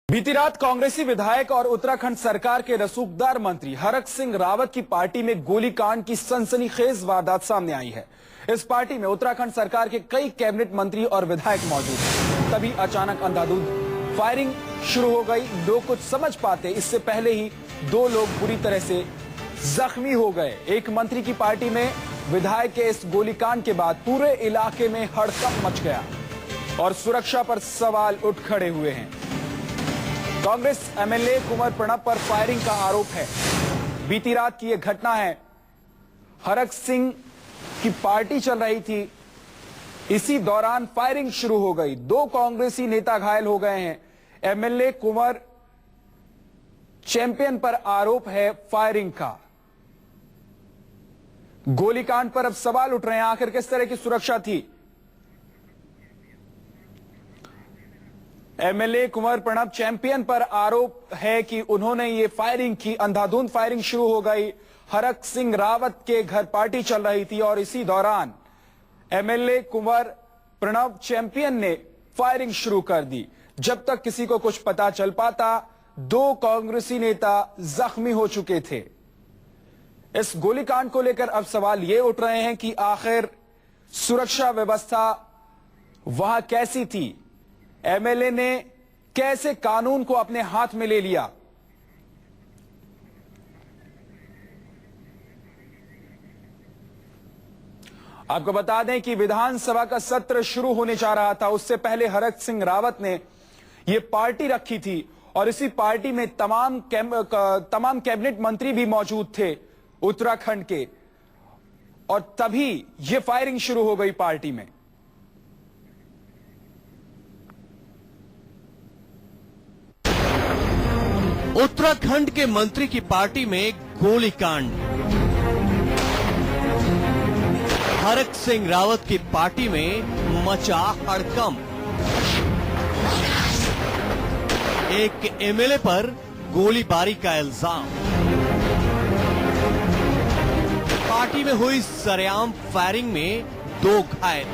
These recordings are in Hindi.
बीती रात कांग्रेसी विधायक और उत्तराखंड सरकार के रसूखदार मंत्री हरक सिंह रावत की पार्टी में गोलीकांड की सनसनीखेज वारदात सामने आई है। इस पार्टी में उत्तराखंड सरकार के कई कैबिनेट मंत्री और विधायक मौजूद हैं। तभी अचानक अंधाधुंध फायरिंग शुरू हो गई। लोग कुछ समझ पाते इससे पहले ही दो लोग बुरी तरह से जख्मी हो गए। एक मंत्री की पार्टी में विधायक के इस गोलीकांड के बाद पूरे इलाके में हड़कंप मच गया और सुरक्षा पर सवाल उठ खड़े हुए हैं। कांग्रेस एमएलए कुंवर प्रणब पर फायरिंग का आरोप है। बीती रात की यह घटना है। हरक सिंह की पार्टी चल रही थी, इसी दौरान फायरिंग शुरू हो गई। दो कांग्रेसी नेता घायल हो गए हैं। एमएलए कुंवर चैंपियन पर आरोप है फायरिंग का। गोलीकांड पर अब सवाल उठ रहे हैं, आखिर किस तरह की सुरक्षा थी। एमएलए कुंवर प्रणब चैंपियन पर आरोप है कि उन्होंने ये फायरिंग की। अंधाधुंध फायरिंग शुरू हो गई। हरक सिंह रावत के घर पार्टी चल रही थी और इसी दौरान एमएलए कुंवर प्रणब चैंपियन ने फायरिंग शुरू कर दी। जब तक किसी को कुछ पता चल पाता, दो कांग्रेसी नेता जख्मी हो चुके थे। इस गोलीकांड को लेकर अब सवाल ये उठ रहे हैं कि आखिर सुरक्षा व्यवस्था वहां कैसी थी। एमएलए ने कैसे कानून को अपने हाथ में ले लिया। आपको बता दें कि विधानसभा का सत्र शुरू होने जा रहा था। उससे पहले हरक सिंह रावत ने यह पार्टी रखी थी और इसी पार्टी में तमाम कैबिनेट मंत्री भी मौजूद थे उत्तराखंड के, और तभी यह फायरिंग शुरू हो गई पार्टी में। उत्तराखंड के मंत्री की पार्टी में गोलीकांड। हरक सिंह रावत की पार्टी में मचा हड़कंप। एक एमएलए पर गोलीबारी का इल्जाम। पार्टी में हुई सरेआम फायरिंग में दो घायल।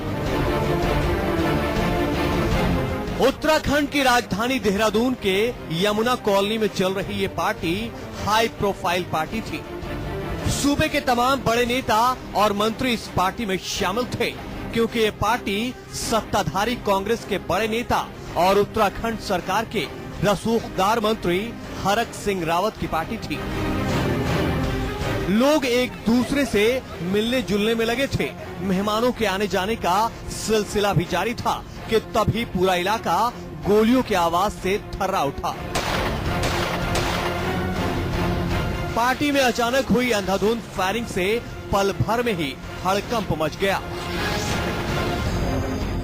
उत्तराखंड की राजधानी देहरादून के यमुना कॉलोनी में चल रही ये पार्टी हाई प्रोफाइल पार्टी थी। सूबे के तमाम बड़े नेता और मंत्री इस पार्टी में शामिल थे, क्योंकि ये पार्टी सत्ताधारी कांग्रेस के बड़े नेता और उत्तराखंड सरकार के रसूखदार मंत्री हरक सिंह रावत की पार्टी थी। लोग एक दूसरे से मिलने जुलने में लगे थे। मेहमानों के आने जाने का सिलसिला भी जारी था कि तभी पूरा इलाका गोलियों की आवाज से थर्रा उठा। पार्टी में अचानक हुई अंधाधुंध फायरिंग से पल भर में ही हड़कंप मच गया।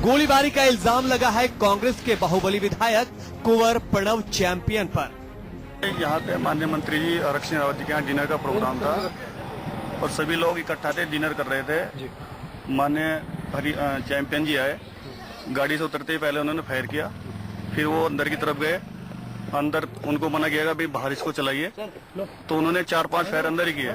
गोलीबारी का इल्जाम लगा है कांग्रेस के बाहुबली विधायक कुंवर प्रणब चैंपियन पर। यहाँ पे माननीय मंत्री जी हरक सिंह रावत जी के यहाँ डिनर का प्रोग्राम था और सभी लोग इकट्ठा थे, डिनर कर रहे थे। माननीय चैंपियन जी आए, गाड़ी से उतरते ही पहले उन्होंने फायर किया, फिर वो अंदर की तरफ गए। अंदर उनको मना किया कि भाई बाहर इसको चलाइए, तो उन्होंने 4-5 फायर अंदर ही किए।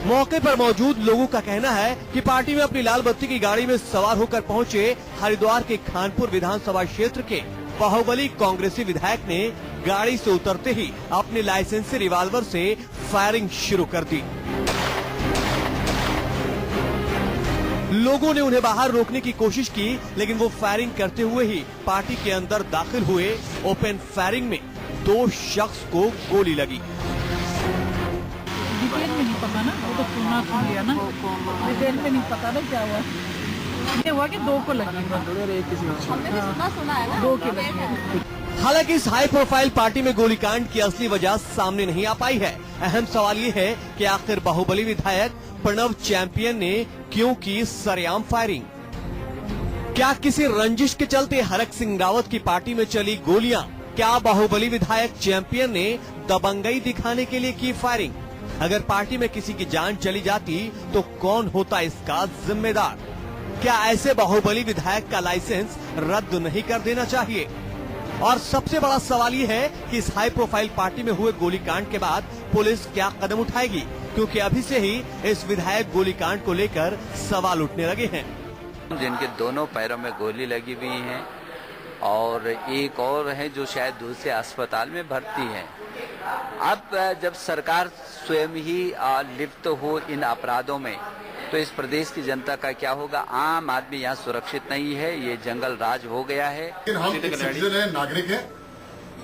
मौके पर मौजूद लोगों का कहना है कि पार्टी में अपनी लाल बत्ती की गाड़ी में सवार होकर पहुंचे हरिद्वार के खानपुर विधानसभा क्षेत्र के बाहुबली कांग्रेसी विधायक ने गाड़ी से उतरते ही अपने लाइसेंसी रिवाल्वर से फायरिंग शुरू कर दी। लोगों ने उन्हें बाहर रोकने की कोशिश की, लेकिन वो फायरिंग करते हुए ही पार्टी के अंदर दाखिल हुए। ओपन फायरिंग में दो शख्स को गोली लगी। डिटेल में नहीं पता ना, वो तो सुन लिया ना, डिटेल में नहीं पता ना क्या हुआ। ये हुआ कि दो को लगी, दो के लगी। हालांकि इस हाई प्रोफाइल पार्टी में गोलीकांड की असली वजह सामने नहीं आ पाई है। अहम सवाल ये है कि आखिर बाहुबली विधायक प्रणब चैंपियन ने क्यों की सरेआम फायरिंग। क्या किसी रंजिश के चलते हरक सिंह रावत की पार्टी में चली गोलियां? क्या बाहुबली विधायक चैंपियन ने दबंगई दिखाने के लिए की फायरिंग? अगर पार्टी में किसी की जान चली जाती तो कौन होता इसका जिम्मेदार? क्या ऐसे बाहुबली विधायक का लाइसेंस रद्द नहीं कर देना चाहिए? और सबसे बड़ा सवाल ये है कि इस हाई प्रोफाइल पार्टी में हुए गोलीकांड के बाद पुलिस क्या कदम उठाएगी, क्योंकि अभी से ही इस विधायक गोलीकांड को लेकर सवाल उठने लगे हैं। जिनके दोनों पैरों में गोली लगी हुई है और एक और है जो शायद दूसरे अस्पताल में भर्ती हैं। अब जब सरकार स्वयं ही लिप्त हो इन अपराधों में, तो इस प्रदेश की जनता का क्या होगा? आम आदमी यहाँ सुरक्षित नहीं है, ये जंगल राज हो गया है। लेकिन हम सिटीजन है, नागरिक है।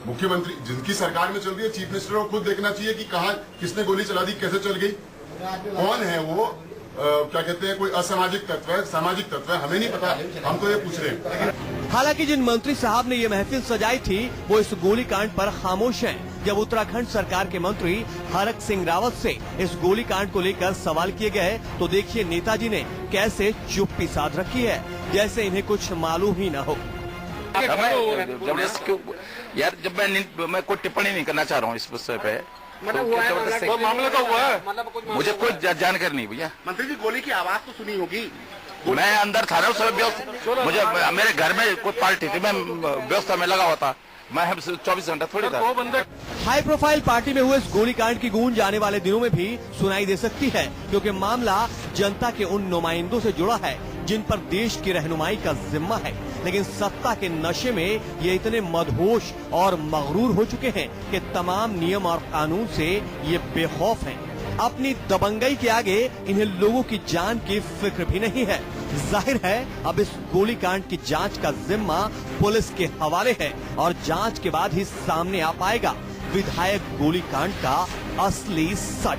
मुख्यमंत्री जिनकी सरकार में चल रही है, चीफ मिनिस्टर को खुद देखना चाहिए कि कहाँ किसने गोली चला दी, कैसे चल गई, कौन है वो, क्या कहते हैं, कोई असामाजिक तत्व है, सामाजिक तत्व है, हमें नहीं पता, हम तो ये पूछ रहे हैं। हालांकि जिन मंत्री साहब ने ये महफिल सजाई थी वो इस गोलीकांड पर खामोश हैं। जब उत्तराखंड सरकार के मंत्री हरक सिंह रावत से इस गोलीकांड को लेकर सवाल किए गए तो देखिए नेताजी ने कैसे चुप्पी साध रखी है, जैसे इन्हें कुछ मालूम ही न हो। जब मैं कोई टिप्पणी नहीं करना चाह रहा हूँ इस विषय पे, मतलब मामला तो हुआ है, मुझे कोई जानकारी नहीं भैया। मंत्री जी गोली की आवाज तो सुनी होगी। मैं अंदर था ना उस समय, मुझे मेरे घर में कोई पार्टी थी, मैं व्यवस्था में लगा हुआ था, मैं 24 घंटा थोड़ी था। हाई प्रोफाइल पार्टी में हुए इस गोलीकांड की गूंज आने वाले दिनों में भी सुनाई दे सकती है, क्योंकि मामला जनता के उन नुमाइंदों से जुड़ा है जिन पर देश की रहनुमाई का जिम्मा है। लेकिन सत्ता के नशे में ये इतने मदहोश और मगरूर हो चुके हैं कि तमाम नियम और कानून से ये बेखौफ हैं। अपनी दबंगई के आगे इन्हें लोगों की जान की फिक्र भी नहीं है। जाहिर है अब इस गोलीकांड की जांच का जिम्मा पुलिस के हवाले है और जांच के बाद ही सामने आ पाएगा विधायक गोलीकांड का असली सच।